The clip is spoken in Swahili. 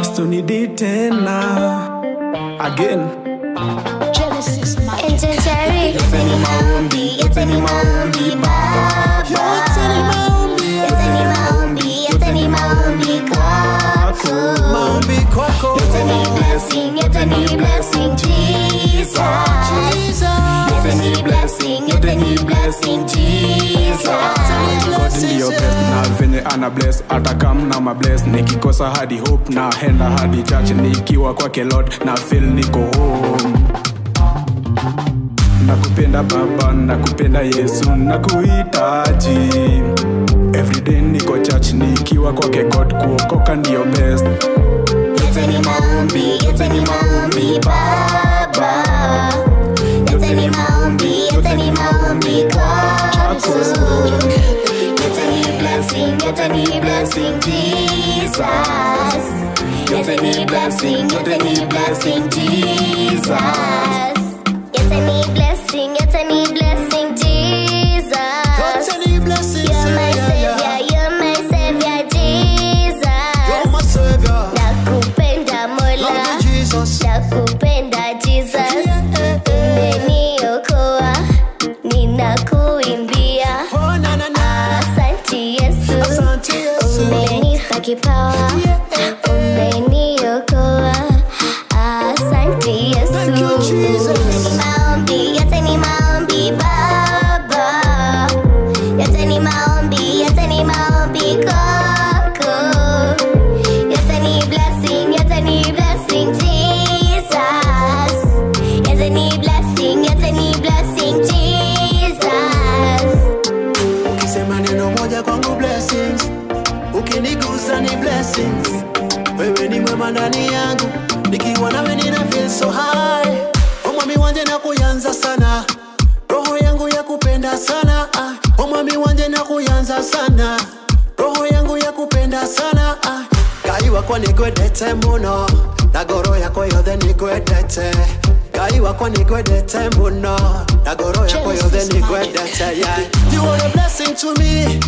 Stony D tena again. Genesis Interjari. Yoteni maombi, yoteni maombi baba. Yoteni maombi, yoteni maombi kwako. Maombi kwako. Yoteni blessing Jesus. Yoteni blessing Jesus. God ndiyo best na venye ana bless atakam na mabless. Nikikosa hadi hope na henda hadi church. Nikiwa kwake Lord na feel niko home. Nakupenda Baba, nakupenda Yesu, nakuhitaji. Everyday niko church nikiwa kwake God, kuokoka ndiyo best. Yoteni maombi baba. Yoteni maombi kwako. Yoteni blessing Jesus. Yoteni blessing Jesus. Yoteni blessing Jesus. You're my savior Jesus. Nakupenda Mola, nakupenda Jesus. Umeniokoa, ninakuimbia. Asante Yesu, umenipa kipawa, umeniokoa. Asante Yesu. Yoteni maombi baba. Yoteni maombi kwako. Yoteni blessing Jesus. Yoteni blessing Jesus. Ukisema neno moja kwangu blessings, ukinigusa ni blessings. Wewe ni mwema ndani yangu, nikiwa nawe nina feel so high. Omwami wanje na kuyanza sana, roho yangu ya kupenda sana. Omwami wanje na kuyanza sana, roho yangu ya kupenda sana. Kai wako nigwedete muno, na goro yako yothe nigwedete. Kai wako nigwedete muno, na goro yako yothe nigwedete. Yeah. You are a blessing to me,